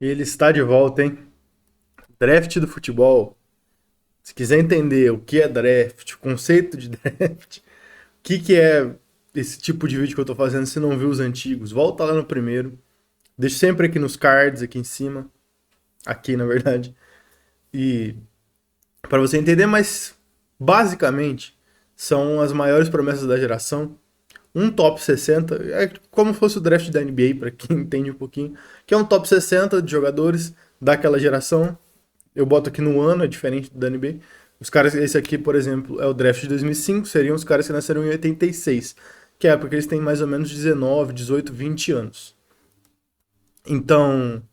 Ele está de volta, hein? Draft do futebol. Se quiser entender o que é draft, o conceito de draft, o que é esse tipo de vídeo que eu tô fazendo se não viu os antigos, volta lá no primeiro. Deixo sempre aqui nos cards, aqui em cima. Aqui, na verdade. E para você entender, mas basicamente são as maiores promessas da geração. Um top 60, é como se fosse o draft da NBA, para quem entende um pouquinho, que é um top 60 de jogadores daquela geração. Eu boto aqui no ano, é diferente do NBA. Os caras, esse aqui, por exemplo, é o draft de 2005, seriam os caras que nasceram em 86, que é porque eles têm mais ou menos 19, 18, 20 anos. Então,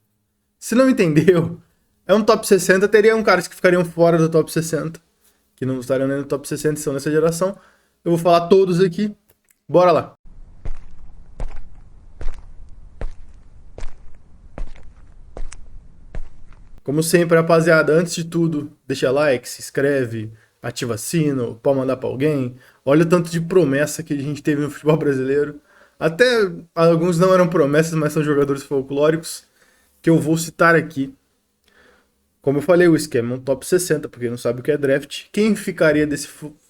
se não entendeu, é um top 60, teria um caras que ficariam fora do top 60, que não estariam nem no top 60 e são nessa geração. Eu vou falar todos aqui, bora lá. Como sempre, rapaziada, antes de tudo, deixa like, se inscreve, ativa sino, pode mandar pra alguém. Olha o tanto de promessa que a gente teve no futebol brasileiro. Até alguns não eram promessas, mas são jogadores folclóricos que eu vou citar aqui. Como eu falei, o esquema é um top 60, porque não sabe o que é draft. Quem ficaria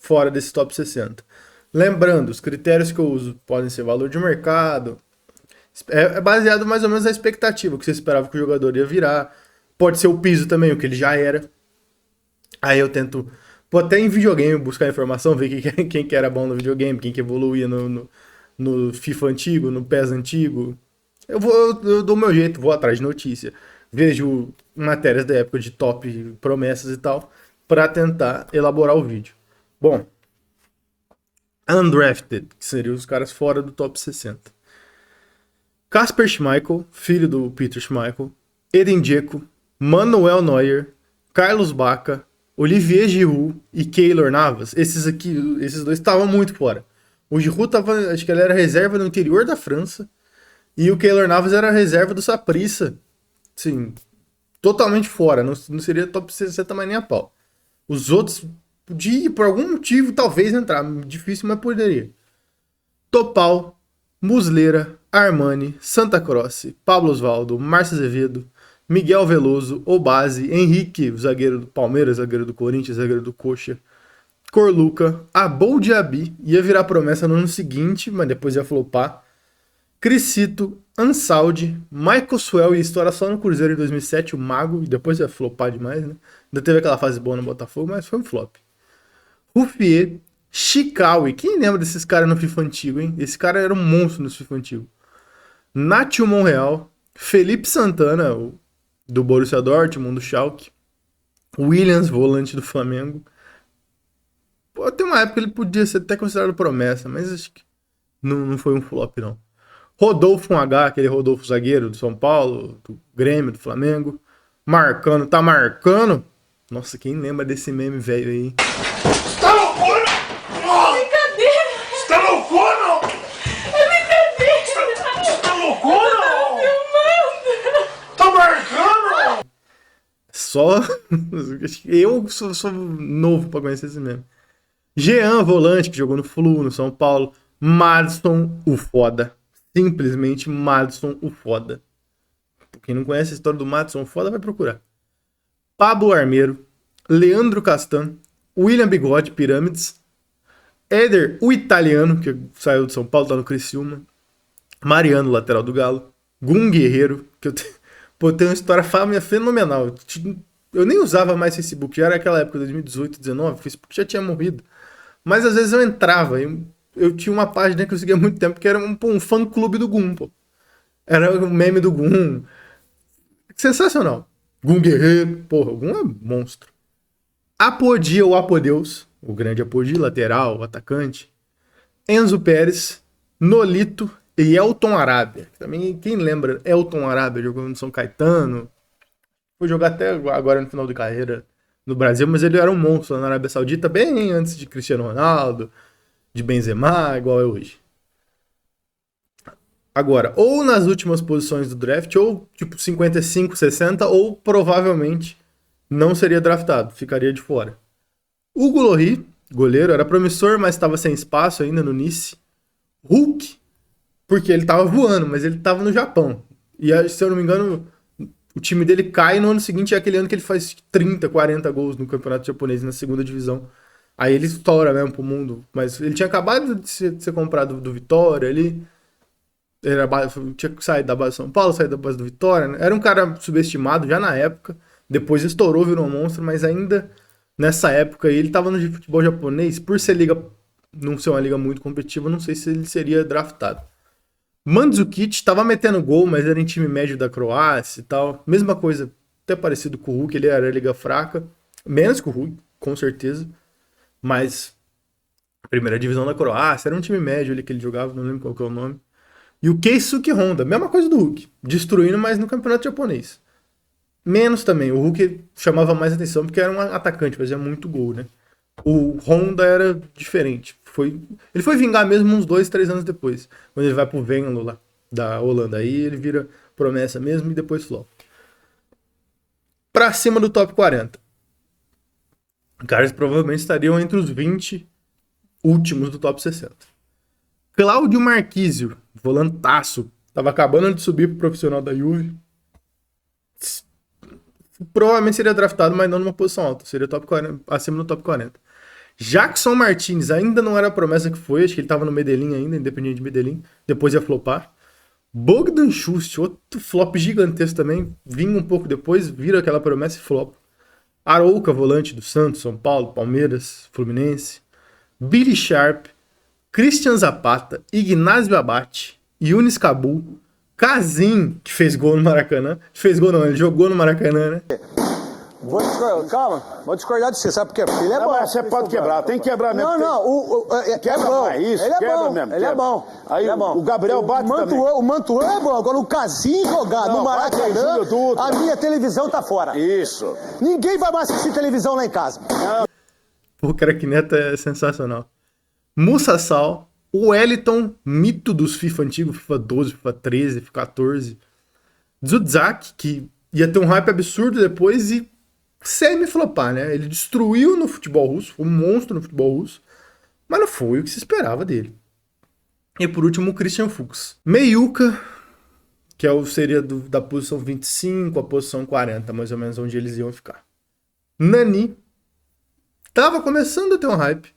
fora desse top 60? Lembrando, os critérios que eu uso podem ser valor de mercado, é baseado mais ou menos na expectativa, o que você esperava que o jogador ia virar. Pode ser o piso também, o que ele já era. Aí eu tento, pô, até em videogame, buscar informação, ver quem que era bom no videogame, quem que evoluía no FIFA antigo, no PES antigo. Eu dou o meu jeito, vou atrás de notícia. Vejo matérias da época de top promessas e tal, para tentar elaborar o vídeo. Bom, undrafted, que seriam os caras fora do top 60. Kasper Schmeichel, filho do Peter Schmeichel, Edin Dzeko, Manuel Neuer, Carlos Bacca, Olivier Giroud e Keylor Navas. Esses dois estavam muito fora. O Giroud tava, acho que ele era reserva no interior da França, e o Keylor Navas era reserva do Saprissa. Sim, totalmente fora, não seria top 60 mais nem a pau. Os outros podia, por algum motivo, talvez entrar, difícil, mas poderia. Topal, Muslera, Armani, Santa Croce, Pablo Osvaldo, Márcio Azevedo, Miguel Veloso, Obase, Henrique, zagueiro do Palmeiras, zagueiro do Corinthians, zagueiro do Coxa, Corluca, Abou Diaby, ia virar promessa no ano seguinte, mas depois ia flopar, Crisito, Ansaldi, Michael Suel, e estoura só no Cruzeiro em 2007, o Mago, e depois ia flopar demais, né? Ainda teve aquela fase boa no Botafogo, mas foi um flop. Ruffier, Chikawi, quem lembra desses caras no FIFA antigo, hein? Esse cara era um monstro no FIFA antigo. Nátio Monreal, Felipe Santana, do Borussia Dortmund, do Schalke, Williams, volante do Flamengo. Pô, tem uma época que ele podia ser até considerado promessa, mas acho que não foi um flop, não. Rodolfo H, aquele Rodolfo zagueiro do São Paulo, do Grêmio, do Flamengo. Marcano, tá marcando? Nossa, quem lembra desse meme velho aí? Tá loucura? Brincadeira! Você tá loucura? É brincadeira! Você tá loucura? Filmando! Tá marcando? Só. Eu sou novo pra conhecer esse meme. Jean, volante, que jogou no Flu, no São Paulo. Madison, o foda. Simplesmente Madison, o foda. Quem não conhece a história do Madison, o foda, vai procurar. Pablo Armeiro, Leandro Castan, William Bigode, Pirâmides, Éder, o italiano, que saiu de São Paulo, tá no Criciúma, Mariano, lateral do Galo, Gum Guerreiro, que pô, tem uma história fenomenal. Eu nem usava mais Facebook, já era aquela época, 2018, 2019, o Facebook já tinha morrido. Mas às vezes eu entrava, eu tinha uma página que eu seguia há muito tempo, que era um fã-clube do Gum, pô. Era um meme do Gum. Sensacional. Gum Guerreiro, porra, o Gum é monstro. Apodi ou Apodeus, o grande Apodi, lateral, atacante. Enzo Pérez, Nolito e Elton Arábia. Também, quem lembra, Elton Arábia jogou no São Caetano. Foi jogar até agora no final de carreira no Brasil, mas ele era um monstro lá na Arábia Saudita, bem antes de Cristiano Ronaldo, de Benzema, igual é hoje. Agora, ou nas últimas posições do draft, ou tipo 55, 60, ou provavelmente não seria draftado, ficaria de fora. Hugo Lloris, goleiro, era promissor, mas estava sem espaço ainda no Nice. Hulk, porque ele estava voando, mas ele estava no Japão. E se eu não me engano, o time dele cai e no ano seguinte é aquele ano que ele faz 30, 40 gols no campeonato japonês, na segunda divisão. Aí ele estoura mesmo pro mundo. Mas ele tinha acabado de ser comprado do Vitória, ele tinha saído da base do São Paulo, saído da base do Vitória, né? Era um cara subestimado já na época, depois estourou, virou um monstro, mas ainda nessa época aí, ele tava no futebol japonês, por ser não ser uma liga muito competitiva, não sei se ele seria draftado. Mandzukic tava metendo gol, mas era em time médio da Croácia e tal. Mesma coisa, até parecido com o Hulk, ele era liga fraca. Menos que o Hulk, com certeza. Mas primeira divisão da Croácia, era um time médio ali que ele jogava, não lembro qual que é o nome. E o Keisuke Honda, mesma coisa do Hulk. Destruindo, mas no campeonato japonês. Menos também, o Hulk chamava mais atenção porque era um atacante, fazia muito gol, né? O Honda era diferente. Ele foi vingar mesmo uns 2, 3 anos depois. Quando ele vai pro Venlo lá, da Holanda. Aí ele vira promessa mesmo e depois flop. Pra cima do top 40. Caras provavelmente estariam entre os 20 últimos do top 60. Cláudio Marquísio, volantaço. Tava acabando de subir pro profissional da Juve. Provavelmente seria draftado, mas não numa posição alta. Seria top 40, acima do top 40. Jackson Martins ainda não era a promessa que foi, acho que ele tava no Medellín ainda, independente de Medellín, depois ia flopar. Bogdan Schuster, outro flop gigantesco também, vinha um pouco depois, vira aquela promessa e flop. Arouca, volante do Santos, São Paulo, Palmeiras, Fluminense. Billy Sharp, Christian Zapata, Ignazio Abate, Yunis Cabul, Casim, que fez gol no Maracanã. Fez gol não, ele jogou no Maracanã, né? Vou discordar, calma, vou discordar de você, sabe por quê? Porque ele é Não, bom. mas você pode quebrar, tem que quebrar mesmo. É bom. mais isso, Ele é quebra bom, mesmo, ele é quebra. bom. Aí ele é bom. o Gabriel bate também. O Mantuan é bom, agora o Casim jogar Não, no vai ter Maracanã, Júlio Dutra. a minha televisão tá fora. Isso. Ninguém vai mais assistir televisão lá em casa. O craque Neto é sensacional. Musa Sal, o Wellington, mito dos FIFA antigos, FIFA 12, FIFA 13, FIFA 14. Zudzak, que ia ter um hype absurdo depois e semi-flopar, né? Ele destruiu no futebol russo, foi um monstro no futebol russo, mas não foi o que se esperava dele. E por último, o Christian Fuchs. Meiuca, que seria da posição 25 à posição 40, mais ou menos onde eles iam ficar. Nani, tava começando a ter um hype.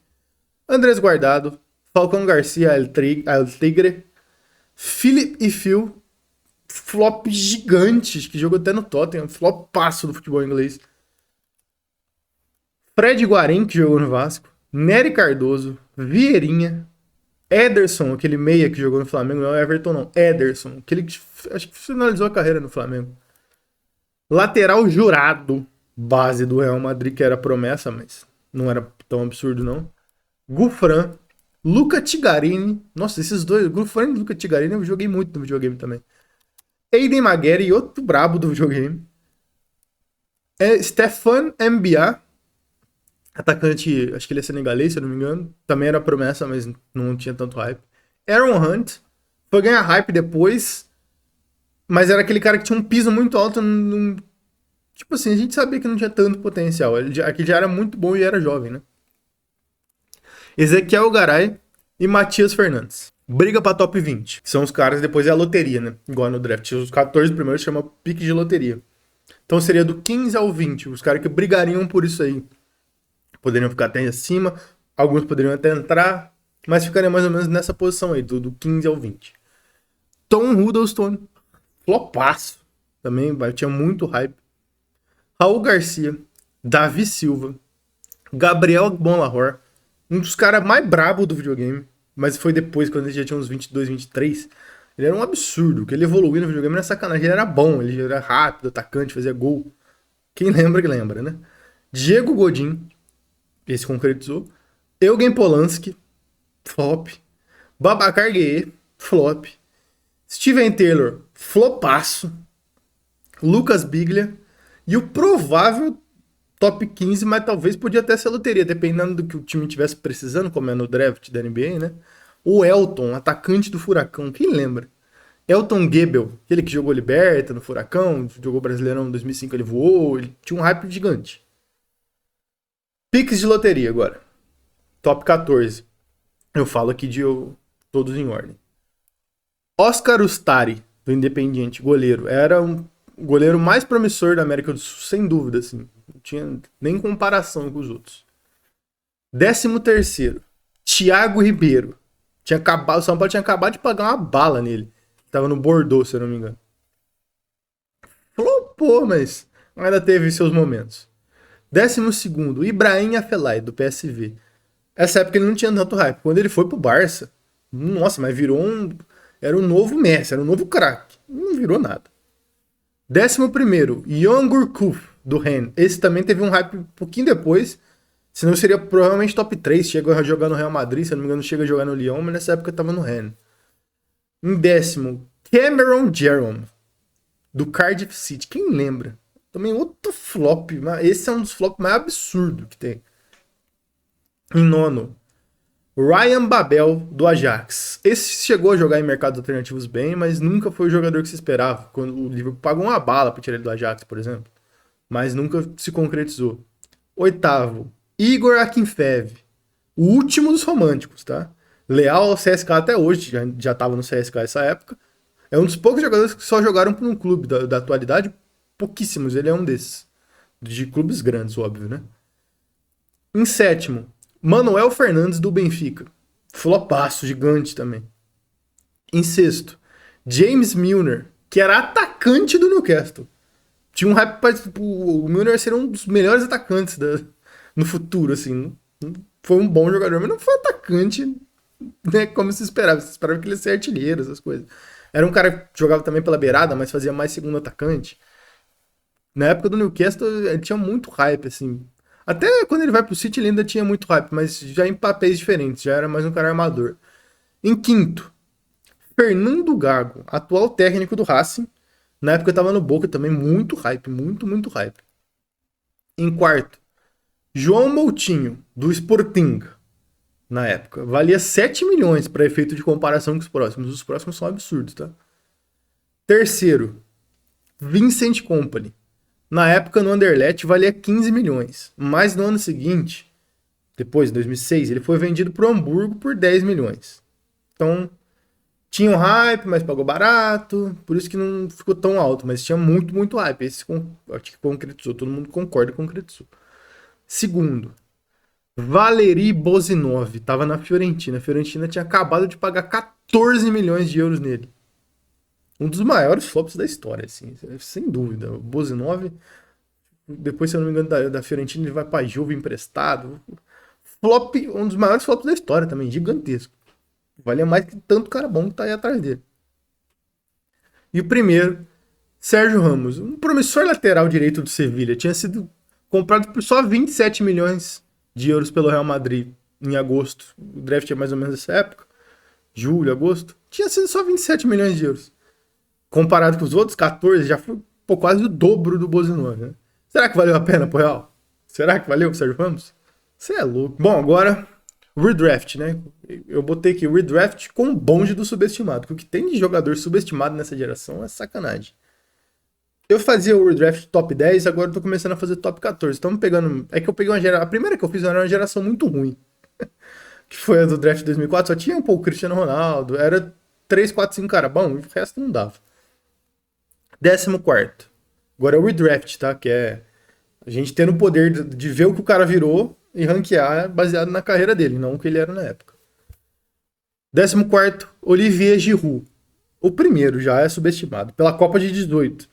Andrés Guardado, Falcão Garcia, El Tigre, Philip e Phil, flop gigantes, que jogou até no Tottenham, flopaço do futebol inglês. Fred Guarim, que jogou no Vasco, Nery Cardoso, Vieirinha, Ederson, aquele meia que jogou no Flamengo, não é Everton não, Ederson, aquele que acho que finalizou a carreira no Flamengo. Lateral Jurado, base do Real Madrid, que era promessa, mas não era tão absurdo não. Gufran, Luca Tigarini, nossa, esses dois, Gufran e Luca Tigarini eu joguei muito no videogame também. Aiden Maguire, outro brabo do videogame. Stefan Mbia, atacante, acho que ele é senegalês, se eu não me engano. Também era promessa, mas não tinha tanto hype. Aaron Hunt, foi ganhar hype depois, mas era aquele cara que tinha um piso muito alto. Tipo assim, a gente sabia que não tinha tanto potencial. Aqui já era muito bom e era jovem, né? Ezequiel Garay e Matias Fernandes. Briga pra top 20. Que são os caras, depois é a loteria, né? Igual no draft. Os 14 primeiros chama pique de loteria. Então seria do 15 ao 20. Os caras que brigariam por isso aí. Poderiam ficar até acima. Alguns poderiam até entrar. Mas ficariam mais ou menos nessa posição aí. Do 15 ao 20. Tom Huddleston. Flopaço. Também tinha muito hype. Raul Garcia. Davi Silva. Gabriel Bonlahor. Um dos caras mais brabos do videogame. Mas foi depois, quando ele já tinha uns 22, 23. Ele era um absurdo. O que ele evoluiu no videogame era sacanagem. Ele era bom, ele era rápido, atacante, fazia gol. Quem lembra que lembra, né? Diego Godin, esse concretizou. Eugen Polanski, flop. Babacar Gueye, flop. Steven Taylor, flopaço. Lucas Biglia. E o provável top 15, mas talvez podia até ser loteria, dependendo do que o time tivesse precisando, como é no draft da NBA, né? O Elton, atacante do Furacão, quem lembra? Elton Gebel, aquele que jogou Liberta no Furacão, jogou Brasileirão em 2005, ele voou, ele tinha um hype gigante. Piques de loteria agora. Top 14. Eu falo aqui de todos em ordem. Oscar Ustari, do Independiente, goleiro. Era o goleiro mais promissor da América do Sul, sem dúvida, assim. Não tinha nem comparação com os outros. 13º, Thiago Ribeiro. O São Paulo tinha acabado de pagar uma bala nele. Tava no Bordeaux, se eu não me engano. Flopou, mas ainda teve seus momentos. 12º, Ibrahim Afellay, do PSV. Essa época ele não tinha tanto hype. Quando ele foi pro Barça, nossa, mas virou era um novo Messi, era um novo craque. Não virou nada. 11º, Young Gourcuff, do Rennes. Esse também teve um hype um pouquinho depois. Senão seria provavelmente top 3. Chegou a jogar no Real Madrid, se eu não me engano, chega a jogar no Lyon, mas nessa época tava no Rennes. Em 10º, Cameron Jerome, do Cardiff City. Quem lembra? Também outro flop. Esse é um dos flops mais absurdos que tem. Em 9º, Ryan Babel, do Ajax. Esse chegou a jogar em mercados alternativos bem, mas nunca foi o jogador que se esperava. Quando o Liverpool pagou uma bala para tirar ele do Ajax, por exemplo. Mas nunca se concretizou. 8º, Igor Akinfev. O último dos românticos, tá? Leal ao CSKA até hoje, já tava no CSKA nessa época. É um dos poucos jogadores que só jogaram por um clube da atualidade. Pouquíssimos, ele é um desses. De clubes grandes, óbvio, né? Em 7º, Manuel Fernandes, do Benfica. Flopaço, gigante também. Em 6º, James Milner, que era atacante do Newcastle. Tinha um hype para o Milner ser um dos melhores atacantes no futuro, assim. Foi um bom jogador, mas não foi atacante, né, como se esperava. Se esperava que ele ia ser artilheiro, essas coisas. Era um cara que jogava também pela beirada, mas fazia mais segundo atacante. Na época do Newcastle, ele tinha muito hype, assim. Até quando ele vai pro City, ele ainda tinha muito hype, mas já em papéis diferentes, já era mais um cara armador. Em 5º, Fernando Gago, atual técnico do Racing. Na época eu tava no Boca também, muito hype, muito hype. Em 4º, João Moutinho, do Sporting. Na época, valia 7 milhões para efeito de comparação com os próximos. Os próximos são absurdos, tá? 3º, Vincent Kompany. Na época, no Anderlecht, valia 15 milhões. Mas no ano seguinte, depois, em 2006, ele foi vendido para o Hamburgo por 10 milhões. Então, tinha um hype, mas pagou barato. Por isso que não ficou tão alto. Mas tinha muito hype. Esse acho que concretizou. Todo mundo concorda que concretizou. 2º, Valeri Bozinov. Estava na Fiorentina. A Fiorentina tinha acabado de pagar 14 milhões de euros nele. Um dos maiores flops da história, assim, sem dúvida. O Bozinov, depois, se eu não me engano, da Fiorentina, ele vai pra Juve emprestado. Flop, um dos maiores flops da história também, gigantesco. Valia mais que tanto cara bom que tá aí atrás dele. E o primeiro, Sérgio Ramos, um promissor lateral direito do Sevilha. Tinha sido comprado por só 27 milhões de euros pelo Real Madrid em agosto. O draft é mais ou menos essa época. Julho, agosto. Tinha sido só 27 milhões de euros. Comparado com os outros 14, já foi quase o dobro do Bozinov, né? Será que valeu a pena pro Real? Será que valeu pro Sérgio Ramos? Você é louco. Bom, agora, redraft, né? Eu botei aqui redraft com o bonde do subestimado. Porque o que tem de jogador subestimado nessa geração é sacanagem. Eu fazia o redraft top 10, agora eu tô começando a fazer top 14. Estamos pegando... É que eu peguei uma geração... A primeira que eu fiz era uma geração muito ruim. Que foi a do draft de 2004. Só tinha um pouco Cristiano Ronaldo. Era 3, 4, 5 cara bom. E o resto não dava. 14º. Agora é o redraft, tá? Que é a gente tendo o poder de ver o que o cara virou e ranquear baseado na carreira dele, não o que ele era na época. 14º, Olivier Giroud. O primeiro já é subestimado pela Copa de 18.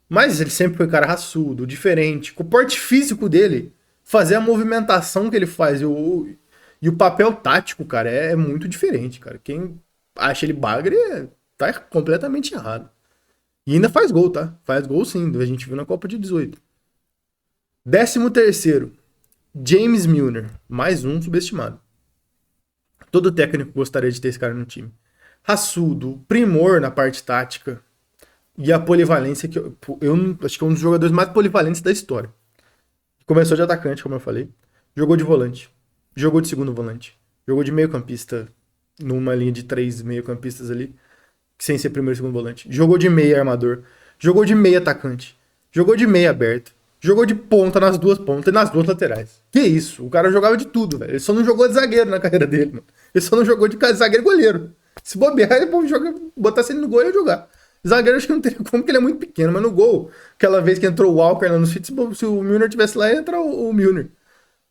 Mas ele sempre foi um cara raçudo, diferente. Com o porte físico dele, fazer a movimentação que ele faz e o papel tático, cara, é muito diferente, cara. Quem acha ele bagre tá completamente errado. E ainda faz gol, tá? Faz gol sim, a gente viu na Copa de 18. 13º, James Milner. Mais um subestimado. Todo técnico gostaria de ter esse cara no time. Raçudo, primor na parte tática. E a polivalência, que eu acho que é um dos jogadores mais polivalentes da história. Começou de atacante, como eu falei. Jogou de volante. Jogou de segundo volante. Jogou de meio campista. Numa linha de 3 meio campistas ali. Sem ser primeiro e segundo volante. Jogou de meia armador. Jogou de meia atacante. Jogou de meia aberto. Jogou de ponta nas duas pontas e nas duas laterais. Que isso? O cara jogava de tudo, velho. Ele só não jogou de zagueiro na carreira dele, mano. Ele só não jogou de zagueiro e goleiro. Se bobear, ele botasse ele no gol e ia jogar. Zagueiro acho que não teria como, porque ele é muito pequeno, mas no gol, aquela vez que entrou o Walker lá no City, se o Milner tivesse lá, ia entrar o Milner.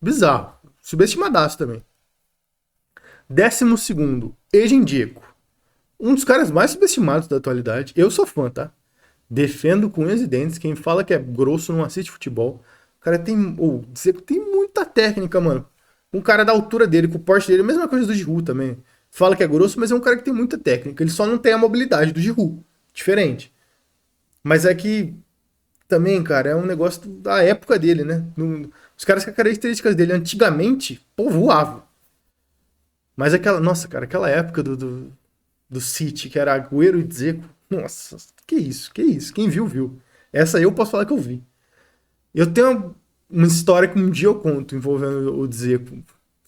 Bizarro. Subestimadaço também. 12º, Edin Dzeko. Um dos caras mais subestimados da atualidade. Eu sou fã, tá? Defendo com unhas e dentes. Quem fala que é grosso não assiste futebol. O cara tem... O Dzeko tem muita técnica, mano. Um cara da altura dele, com o porte dele, a mesma coisa do Giroud também. Fala que é grosso, mas é um cara que tem muita técnica. Ele só não tem a mobilidade do Giroud. Diferente. Mas é que também, cara, é um negócio da época dele, né? Os caras com as características dele antigamente, pô, voavam. Mas aquela, nossa, cara, aquela época do City, que era Agüero e Dzeko, nossa, que isso. Quem viu, viu. Essa aí eu posso falar que eu vi. Eu tenho uma história que um dia eu conto envolvendo o Dzeko.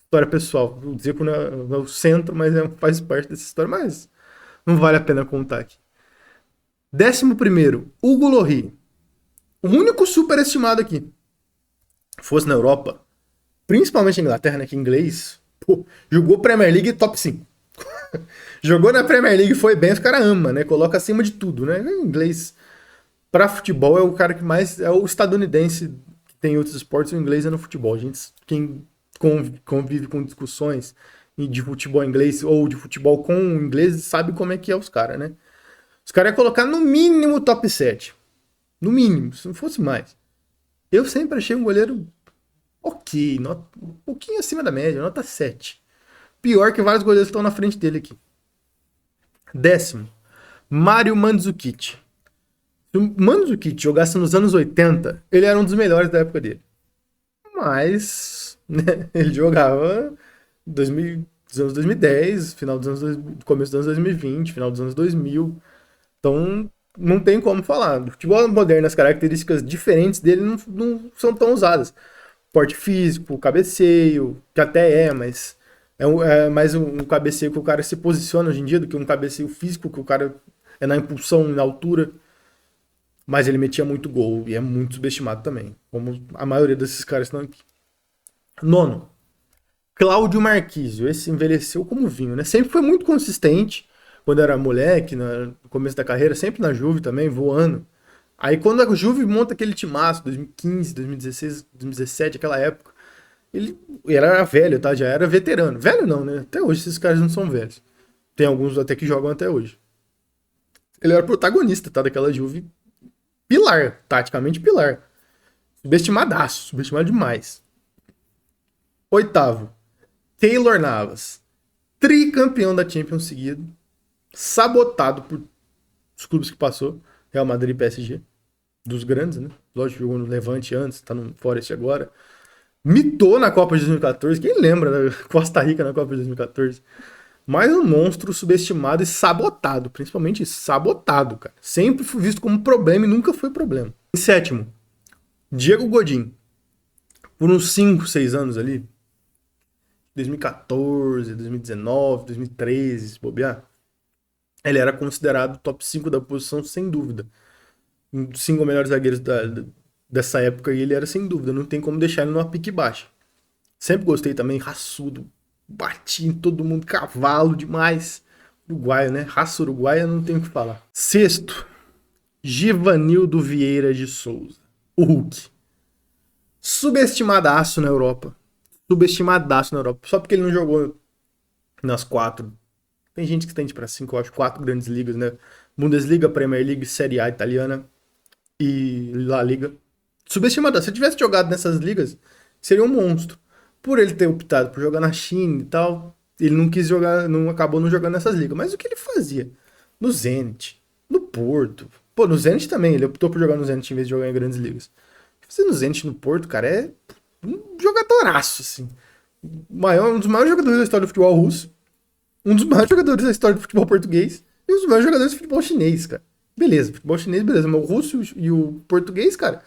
História pessoal. O Dzeko não é o centro, mas faz parte dessa história, mas não vale a pena contar aqui. 11º, Hugo Lloris. O único superestimado aqui. Fosse na Europa, principalmente na Inglaterra, né, que inglês, pô, jogou Premier League top 5. Jogou na Premier League, foi bem, os caras amam, né? Coloca acima de tudo, né? Em inglês, pra futebol, é o cara que mais... É o estadunidense que tem outros esportes, o inglês é no futebol. Quem convive com discussões de futebol inglês ou de futebol com inglês sabe como é que é os caras, né? Os caras iam colocar no mínimo top 7. No mínimo, se não fosse mais. Eu sempre achei um goleiro ok, um pouquinho acima da média, nota 7. Pior que vários goleiros que estão na frente dele aqui. 10º, Mario Mandzukic. Se o Mandzukic jogasse nos anos 80, ele era um dos melhores da época dele. Mas, né, ele jogava dos anos 2010, começo dos anos 2020, final dos anos 2000. Então, não tem como falar. O futebol moderno, as características diferentes dele não são tão usadas. Porte físico, cabeceio, que até mas é mais um cabeceio que o cara se posiciona hoje em dia do que um cabeceio físico, que o cara é na impulsão, na altura. Mas ele metia muito gol e é muito subestimado também, como a maioria desses caras estão aqui. 9º, Cláudio Marquisio. Esse envelheceu como vinho, né? Sempre foi muito consistente. Quando era moleque, no começo da carreira, sempre na Juve também, voando. Aí quando a Juve monta aquele timaço, 2015, 2016, 2017, aquela época, ele era velho, tá? Já era veterano. Velho não, né? Até hoje esses caras não são velhos. Tem alguns até que jogam até hoje. Ele era protagonista, tá? Daquela Juve pilar, taticamente pilar. Subestimadaço, subestimado demais. 8º, Keylor Navas. Tricampeão da Champions seguido. Sabotado por os clubes que passou, Real Madrid e PSG, dos grandes, né? Lógico, jogou no Levante antes, tá no Forest agora. Mitou na Copa de 2014, quem lembra da Costa Rica na Copa de 2014? Mais um monstro subestimado e sabotado, principalmente sabotado, cara. Sempre foi visto como problema e nunca foi problema. Em 7º, Diego Godin. Por uns 5, 6 anos ali, 2014, 2019, 2013, se bobear, ele era considerado top 5 da posição, sem dúvida. Um dos 5 melhores zagueiros dessa época, e ele era sem dúvida. Não tem como deixar ele numa pique baixa. Sempre gostei também, raçudo. Batia em todo mundo, cavalo demais. Uruguaio, né? Raça uruguaia, não tem o que falar. 6º, Givanildo Vieira de Souza. O Hulk. Subestimadaço na Europa. Só porque ele não jogou nas 4. Tem gente que estende para 5, eu acho, 4 grandes ligas, né? Bundesliga, Premier League, Série A italiana e La Liga. Subestimado. Se ele tivesse jogado nessas ligas, seria um monstro. Por ele ter optado por jogar na China e tal, ele não quis jogar, acabou não jogando nessas ligas. Mas o que ele fazia? No Zenit, no Porto. Pô, no Zenit também, ele optou por jogar no Zenit em vez de jogar em grandes ligas. Fazer no Zenit, no Porto, cara, é um jogadoraço, assim. Um dos maiores jogadores da história do futebol russo. Um dos maiores jogadores da história do futebol português e um dos maiores jogadores do futebol chinês, cara. Beleza, futebol chinês, beleza. Mas o russo e o português, cara,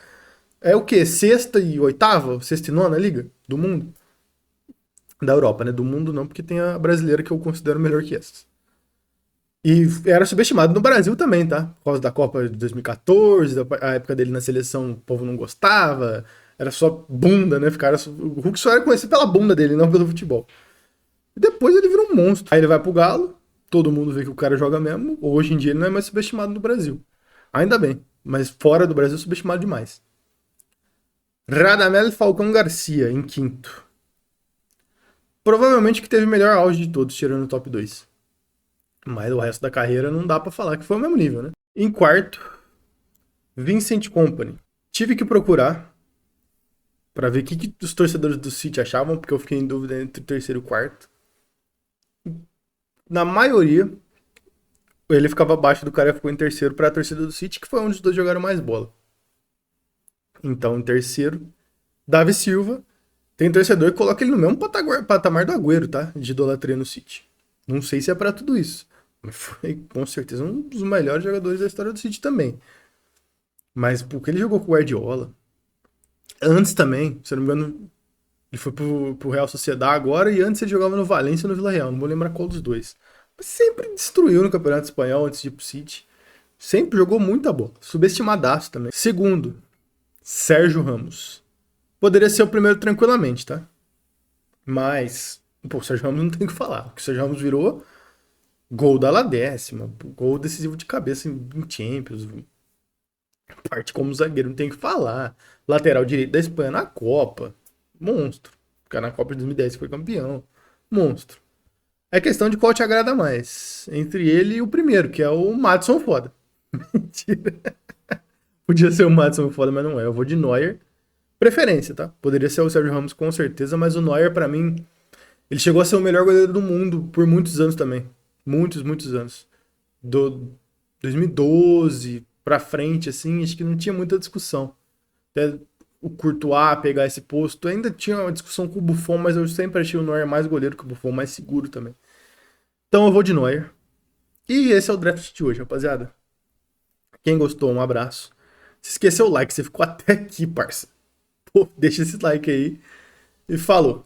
é o quê? 6ª e 8ª? 6ª e 9ª liga do mundo? Da Europa, né? Do mundo não, porque tem a brasileira que eu considero melhor que essas. E era subestimado no Brasil também, tá? Por causa da Copa de 2014, a época dele na seleção, o povo não gostava. Era só bunda, né? O Hulk só era conhecido pela bunda dele, não pelo futebol. E depois ele vira um monstro. Aí ele vai pro Galo, todo mundo vê que o cara joga mesmo. Hoje em dia ele não é mais subestimado no Brasil. Ainda bem, mas fora do Brasil é subestimado demais. Radamel Falcão Garcia, em quinto. Provavelmente que teve o melhor auge de todos, tirando o top 2. Mas o resto da carreira não dá pra falar que foi o mesmo nível, né? Em quarto, Vincent Kompany. Tive que procurar pra ver o que os torcedores do City achavam, porque eu fiquei em dúvida entre o terceiro e o quarto. Na maioria, ele ficava abaixo do cara que ficou em terceiro pra torcida do City, que foi onde os dois jogaram mais bola. Então, em terceiro, Davi Silva. Tem torcedor que coloca ele no mesmo patamar do Agüero, tá? De idolatria no City. Não sei se é pra tudo isso. Mas foi, com certeza, um dos melhores jogadores da história do City também. Mas porque ele jogou com o Guardiola. Antes também, se eu não me engano, ele foi pro Real Sociedad agora e antes ele jogava no Valência e no Vila Real. Não vou lembrar qual dos dois. Mas sempre destruiu no Campeonato Espanhol antes de ir pro City. Sempre jogou muita bola. Subestimadaço também. Segundo, Sérgio Ramos. Poderia ser o primeiro tranquilamente, tá? Mas, pô, o Sérgio Ramos não tem o que falar. O que o Sérgio Ramos virou, gol da La Décima, gol decisivo de cabeça em Champions. Parte como zagueiro, não tem o que falar. Lateral direito da Espanha na Copa. Monstro. O cara na Copa de 2010 foi campeão. Monstro. É questão de qual te agrada mais. Entre ele e o primeiro, que é o Maddison Foda. Mentira. Podia ser o Maddison Foda, mas não é. Eu vou de Neuer. Preferência, tá? Poderia ser o Sérgio Ramos com certeza, mas o Neuer, pra mim, ele chegou a ser o melhor goleiro do mundo por muitos anos também. Muitos anos. Do 2012 pra frente, assim, acho que não tinha muita discussão. Até o Courtois pegar esse posto, ainda tinha uma discussão com o Buffon, mas eu sempre achei o Neuer mais goleiro que o Buffon, mais seguro também. Então eu vou de Neuer. E esse é o draft de hoje, rapaziada. Quem gostou, um abraço. Se esqueceu o like, você ficou até aqui, parça. Pô, deixa esse like aí e falou.